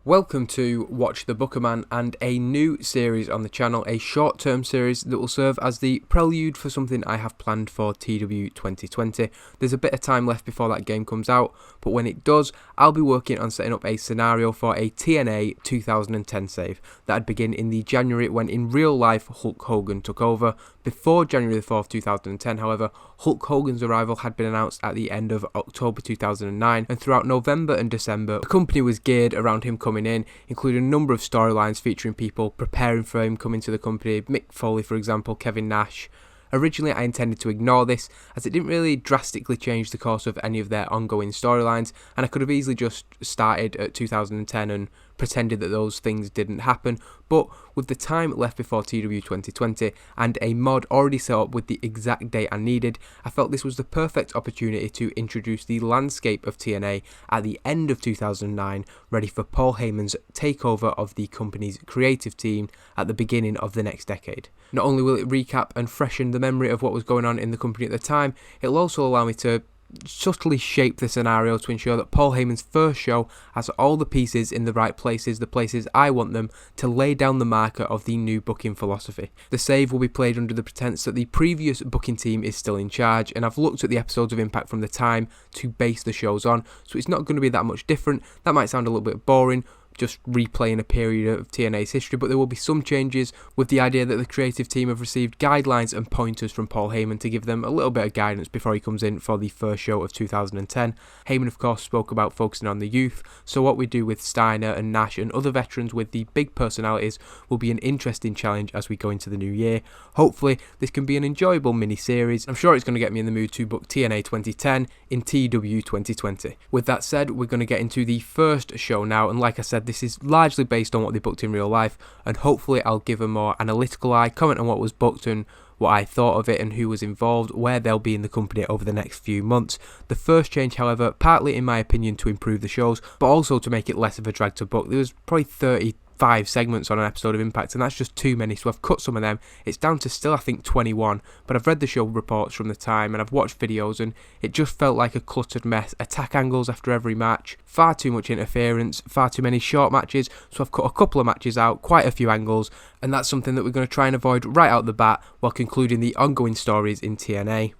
Welcome to Watch the Booker Man and a new series on the channel, a short-term series that will serve as the prelude for something I have planned for TEW 2020. There's a bit of time left before that game comes out, but when it does, I'll be working on setting up a scenario for a TNA 2010 save that'd begin in the January when in real life Hulk Hogan took over. Before January the 4th, 2010, however, Hulk Hogan's arrival had been announced at the end of October 2009, and throughout November and December, the company was geared around him coming in, including a number of storylines featuring people preparing for him coming to the company. Mick Foley, for example, Kevin Nash. Originally, I intended to ignore this, as it didn't really drastically change the course of any of their ongoing storylines, and I could have easily just started at 2010 and pretended that those things didn't happen. But with the time left before TEW 2020 and a mod already set up with the exact date I needed, I felt this was the perfect opportunity to introduce the landscape of TNA at the end of 2009, ready for Paul Heyman's takeover of the company's creative team at the beginning of the next decade. Not only will it recap and freshen the memory of what was going on in the company at the time, it'll also allow me to subtly shape the scenario to ensure that Paul Heyman's first show has all the pieces in the right places, the places I want them, to lay down the marker of the new booking philosophy. The save will be played under the pretense that the previous booking team is still in charge, and I've looked at the episodes of Impact from the time to base the shows on, so it's not going to be that much different. That might sound a little bit boring, just replaying a period of TNA's history, but there will be some changes, with the idea that the creative team have received guidelines and pointers from Paul Heyman to give them a little bit of guidance before he comes in for the first show of 2010. Heyman of course spoke about focusing on the youth, so what we do with Steiner and Nash and other veterans with the big personalities will be an interesting challenge as we go into the new year. Hopefully this can be an enjoyable mini-series. I'm sure it's going to get me in the mood to book TNA 2010 in TEW 2020. With that said, we're going to get into the first show now, and like I said, this is largely based on what they booked in real life, and hopefully I'll give a more analytical eye, comment on what was booked and what I thought of it and who was involved, where they'll be in the company over the next few months. The first change, however, partly in my opinion to improve the shows, but also to make it less of a drag to book. There was probably 35 segments on an episode of Impact, and that's just too many, so I've cut some of them. It's down to still I think 21, but I've read the show reports from the time and I've watched videos, and it just felt like a cluttered mess. Attack angles after every match, far too much interference, far too many short matches, so I've cut a couple of matches out, quite a few angles, and that's something that we're going to try and avoid right out the bat while concluding the ongoing stories in TNA.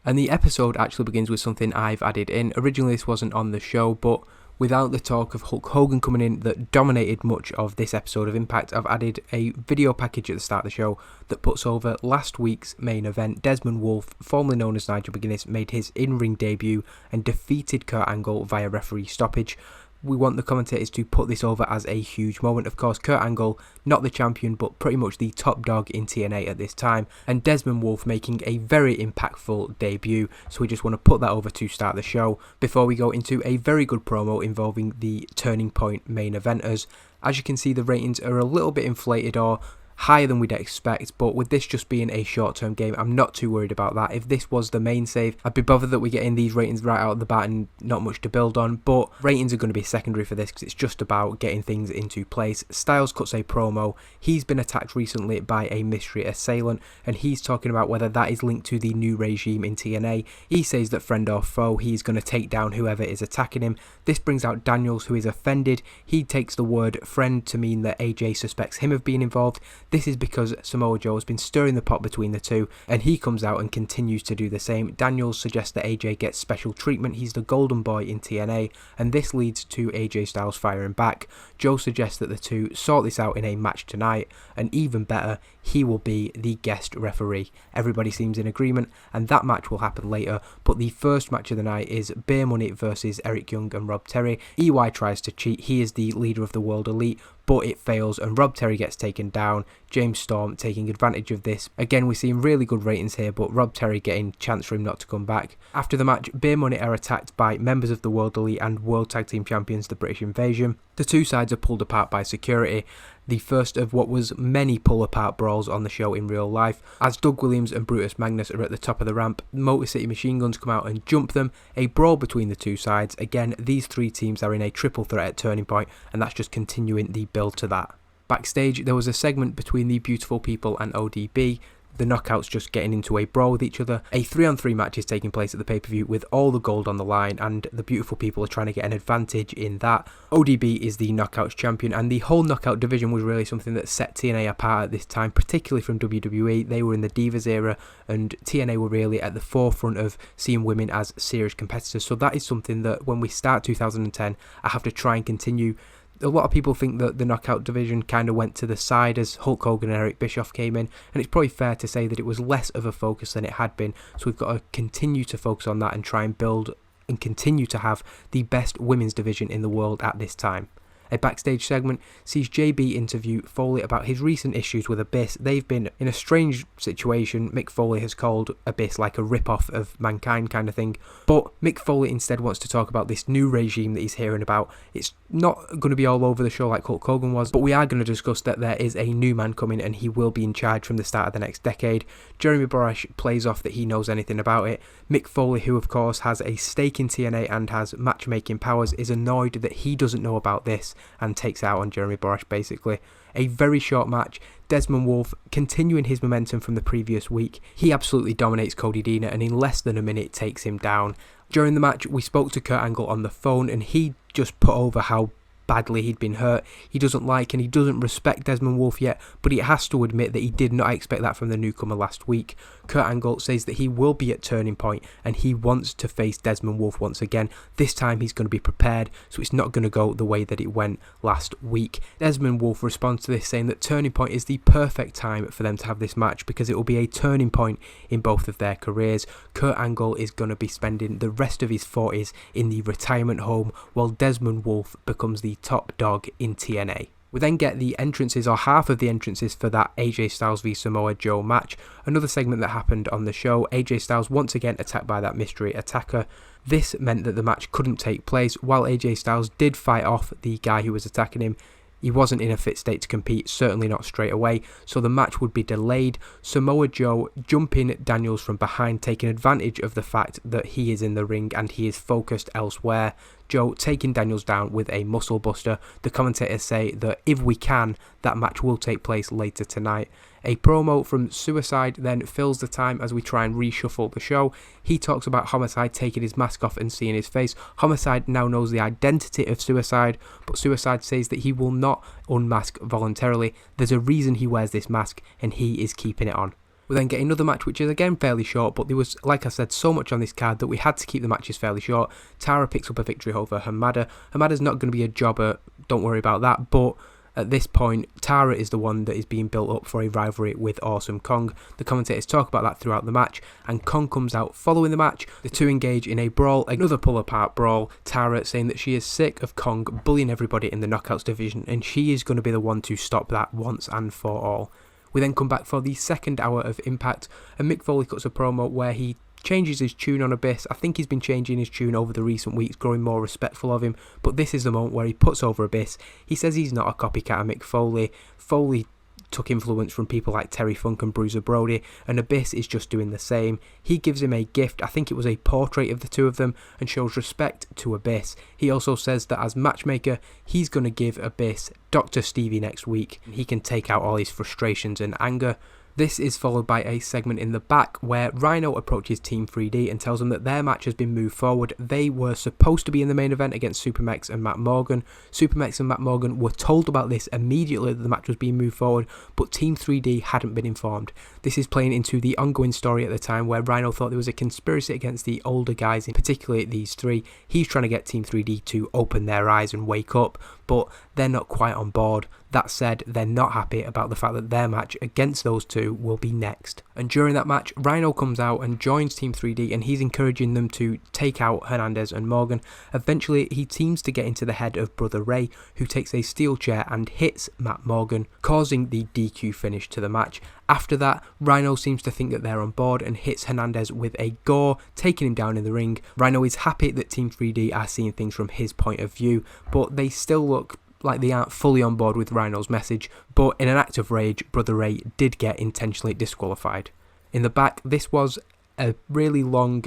And the episode actually begins with something I've added in. Originally this wasn't on the show, but without the talk of Hulk Hogan coming in that dominated much of this episode of Impact, I've added a video package at the start of the show that puts over last week's main event. Desmond Wolfe, formerly known as Nigel McGuinness, made his in-ring debut and defeated Kurt Angle via referee stoppage. We want the commentators to put this over as a huge moment. Of course, Kurt Angle, not the champion, but pretty much the top dog in TNA at this time, and Desmond Wolfe making a very impactful debut, so we just want to put that over to start the show before we go into a very good promo involving the Turning Point main eventers. As you can see, the ratings are a little bit inflated or higher than we'd expect, but with this just being a short-term game, I'm not too worried about that. If this was the main save, I'd be bothered that we get in these ratings right out of the bat and not much to build on, but ratings are going to be secondary for this because it's just about getting things into place. Styles cuts a promo. He's been attacked recently by a mystery assailant, and he's talking about whether that is linked to the new regime in TNA. He says that friend or foe, he's going to take down whoever is attacking him. This brings out Daniels, who is offended. He takes the word friend to mean that AJ suspects him of being involved. This is because Samoa Joe has been stirring the pot between the two, and he comes out and continues to do the same. Daniels suggests that AJ gets special treatment. He's the golden boy in TNA, and this leads to AJ Styles firing back. Joe suggests that the two sort this out in a match tonight, and even better, he will be the guest referee. Everybody seems in agreement, and that match will happen later, but the first match of the night is Beer Money versus Eric Young and Rob Terry. EY tries to cheat. He is the leader of the World Elite, but it fails and Rob Terry gets taken down. James Storm taking advantage of this. Again, we're seeing really good ratings here, but Rob Terry getting chance for him not to come back. After the match, Beer Money are attacked by members of the World Elite and World Tag Team Champions, the British Invasion. The two sides are pulled apart by security, the first of what was many pull-apart brawls on the show in real life. As Doug Williams and Brutus Magnus are at the top of the ramp, Motor City Machine Guns come out and jump them. A brawl between the two sides. Again, these three teams are in a triple threat at Turning Point, and that's just continuing the build to that. Backstage, there was a segment between the Beautiful People and ODB. the knockouts just getting into a brawl with each other. A 3-on-3 match is taking place at the pay-per-view with all the gold on the line, and the beautiful people are trying to get an advantage in that. ODB is the knockouts champion, and the whole knockout division was really something that set TNA apart at this time, particularly from WWE. They were in the Divas era, and TNA were really at the forefront of seeing women as serious competitors. So that is something that when we start 2010, I have to try and continue. A lot of people think that the knockout division kind of went to the side as Hulk Hogan and Eric Bischoff came in, and it's probably fair to say that it was less of a focus than it had been. So we've got to continue to focus on that and try and build and continue to have the best women's division in the world at this time. A backstage segment sees JB interview Foley about his recent issues with Abyss. They've been in a strange situation. Mick Foley has called Abyss like a rip-off of Mankind kind of thing, but Mick Foley instead wants to talk about this new regime that he's hearing about. It's not going to be all over the show like Hulk Hogan was, but we are going to discuss that there is a new man coming and he will be in charge from the start of the next decade. Jeremy Borash plays off that he knows anything about it. Mick Foley, who of course has a stake in TNA and has matchmaking powers, is annoyed that he doesn't know about this and takes out on Jeremy Borash basically. A very short match. Desmond Wolfe continuing his momentum from the previous week. He absolutely dominates Cody Deaner and in less than a minute takes him down. During the match we spoke to Kurt Angle on the phone and he just put over how badly he'd been hurt. He doesn't like and he doesn't respect Desmond Wolfe yet, but he has to admit that he did not expect that from the newcomer last week. Kurt Angle says that he will be at Turning Point and he wants to face Desmond Wolfe once again. This time he's going to be prepared, so it's not going to go the way that it went last week. Desmond Wolfe responds to this saying that Turning Point is the perfect time for them to have this match because it will be a turning point in both of their careers. Kurt Angle is going to be spending the rest of his 40s in the retirement home while Desmond Wolfe becomes the top dog in TNA. We then get the entrances, or half of the entrances, for that AJ Styles v Samoa Joe match. Another segment that happened on the show, AJ Styles once again attacked by that mystery attacker. This meant that the match couldn't take place. While AJ Styles did fight off the guy who was attacking him, he wasn't in a fit state to compete, certainly not straight away, so the match would be delayed. Samoa Joe jumping Daniels from behind, taking advantage of the fact that he is in the ring and he is focused elsewhere. Joe taking Daniels down with a muscle buster. The commentators say that if we can, that match will take place later tonight. A promo from Suicide then fills the time as we try and reshuffle the show. He talks about Homicide taking his mask off and seeing his face. Homicide now knows the identity of Suicide, but Suicide says that he will not unmask voluntarily. There's a reason he wears this mask and he is keeping it on. We then get another match which is again fairly short, but there was, like I said, so much on this card that we had to keep the matches fairly short. Tara picks up a victory over Hamada. Hamada's not going to be a jobber, don't worry about that, but at this point, Tara is the one that is being built up for a rivalry with Awesome Kong. The commentators talk about that throughout the match, and Kong comes out following the match. The two engage in a brawl, another pull-apart brawl. Tara saying that she is sick of Kong bullying everybody in the Knockouts division, and she is going to be the one to stop that once and for all. We then come back for the second hour of Impact, and Mick Foley cuts a promo where he changes his tune on Abyss. I think he's been changing his tune over the recent weeks, growing more respectful of him, but this is the moment where he puts over Abyss. He says he's not a copycat of Mick Foley. Foley took influence from people like Terry Funk and Bruiser Brody, and Abyss is just doing the same. He gives him a gift, I think it was a portrait of the two of them, and shows respect to Abyss. He also says that as matchmaker, he's going to give Abyss Dr. Stevie next week. He can take out all his frustrations and anger. This is followed by a segment in the back where Rhino approaches Team 3D and tells them that their match has been moved forward. They were supposed to be in the main event against Supermex and Matt Morgan. Supermex and Matt Morgan were told about this immediately that the match was being moved forward, but Team 3D hadn't been informed. This is playing into the ongoing story at the time where Rhino thought there was a conspiracy against the older guys, in particular these three. He's trying to get Team 3D to open their eyes and wake up, but they're not quite on board. That said, they're not happy about the fact that their match against those two will be next. And during that match, Rhino comes out and joins Team 3D, and he's encouraging them to take out Hernandez and Morgan. Eventually, he seems to get into the head of Brother Ray, who takes a steel chair and hits Matt Morgan, causing the DQ finish to the match. After that, Rhino seems to think that they're on board and hits Hernandez with a gore, taking him down in the ring. Rhino is happy that Team 3D are seeing things from his point of view, but they still look like they aren't fully on board with Rhino's message, but in an act of rage, Brother Ray did get intentionally disqualified. In the back, this was a really long,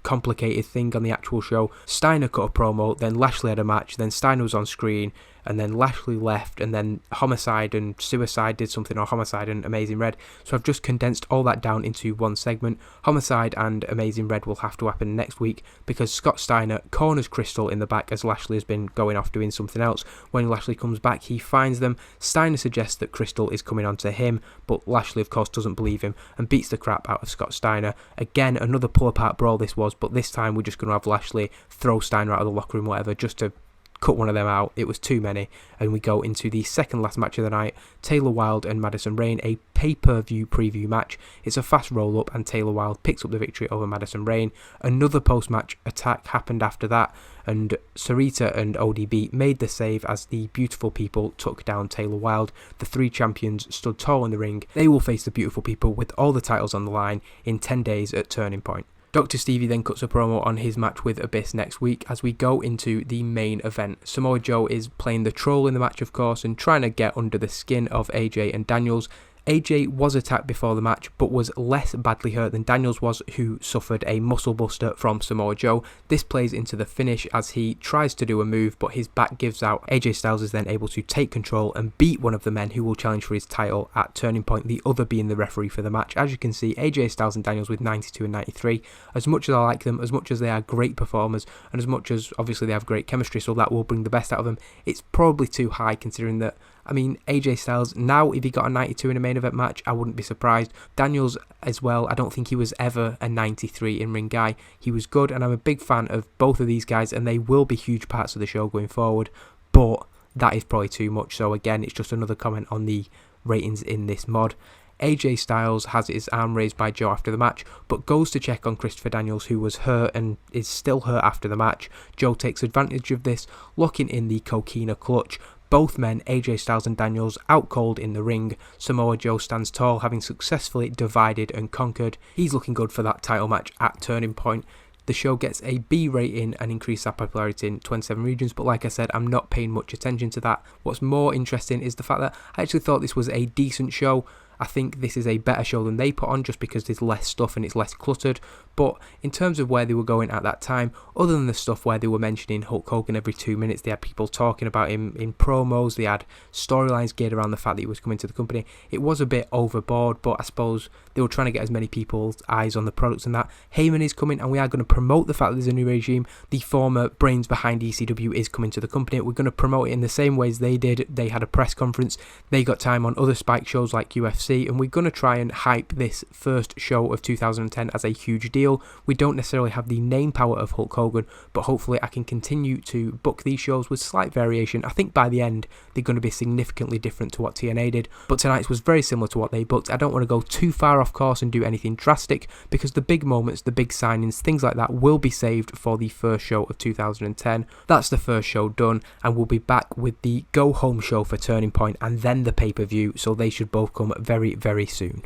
complicated thing on the actual show. Steiner cut a promo, then Lashley had a match, then Steiner was on screen, and then Lashley left, and then Homicide and Suicide did something, or Homicide and Amazing Red. So I've just condensed all that down into one segment. Homicide and Amazing Red will have to happen next week because Scott Steiner corners Crystal in the back as Lashley has been going off doing something else. When Lashley comes back, he finds them. Steiner suggests that Crystal is coming on to him, but Lashley of course doesn't believe him and beats the crap out of Scott Steiner. Again, another pull apart brawl this was, but this time we're just going to have Lashley throw Steiner out of the locker room, whatever, just to cut one of them out. It was too many. And we go into the second last match of the night, Taylor Wilde and Madison Rayne, a pay-per-view preview match. It's a fast roll-up and Taylor Wilde picks up the victory over Madison Rayne. Another post-match attack happened after that, and Sarita and ODB made the save as the Beautiful People took down Taylor Wilde. The three champions stood tall in the ring. They will face the Beautiful People with all the titles on the line in 10 days at Turning Point. Dr. Stevie then cuts a promo on his match with Abyss next week as we go into the main event. Samoa Joe is playing the troll in the match, of course, and trying to get under the skin of AJ and Daniels. AJ was attacked before the match but was less badly hurt than Daniels was, who suffered a muscle buster from Samoa Joe. This plays into the finish as he tries to do a move but his back gives out. AJ Styles is then able to take control and beat one of the men who will challenge for his title at Turning Point, the other being the referee for the match. As you can see, AJ Styles and Daniels with 92 and 93. As much as I like them, as much as they are great performers, and as much as obviously they have great chemistry, so that will bring the best out of them, it's probably too high considering that, I mean, AJ Styles, now if he got a 92 in a main event match, I wouldn't be surprised. Daniels as well, I don't think he was ever a 93 in-ring guy. He was good, and I'm a big fan of both of these guys, and they will be huge parts of the show going forward, but that is probably too much. So again, it's just another comment on the ratings in this mod. AJ Styles has his arm raised by Joe after the match, but goes to check on Christopher Daniels, who was hurt and is still hurt after the match. Joe takes advantage of this, locking in the Coquina clutch. Both men, AJ Styles and Daniels, out cold in the ring. Samoa Joe stands tall, having successfully divided and conquered. He's looking good for that title match at Turning Point. The show gets a B rating and increased our popularity in 27 regions, but like I said, I'm not paying much attention to that. What's more interesting is the fact that I actually thought this was a decent show. I think this is a better show than they put on just because there's less stuff and it's less cluttered. But in terms of where they were going at that time, other than the stuff where they were mentioning Hulk Hogan every 2 minutes, they had people talking about him in promos, they had storylines geared around the fact that he was coming to the company. It was a bit overboard, but I suppose they were trying to get as many people's eyes on the products and that. Heyman is coming, and we are going to promote the fact that there's a new regime. The former brains behind ECW is coming to the company. We're going to promote it in the same ways they did. They had a press conference, they got time on other Spike shows like UFC, and we're going to try and hype this first show of 2010 as a huge deal. We don't necessarily have the name power of Hulk Hogan, but hopefully I can continue to book these shows with slight variation. I think by the end they're going to be significantly different to what TNA did, but tonight's was very similar to what they booked. I don't want to go too far off course and do anything drastic because the big moments, the big signings, things like that will be saved for the first show of 2010. That's the first show done, and we'll be back with the go home show for Turning Point and then the pay-per-view, so they should both come very, very soon.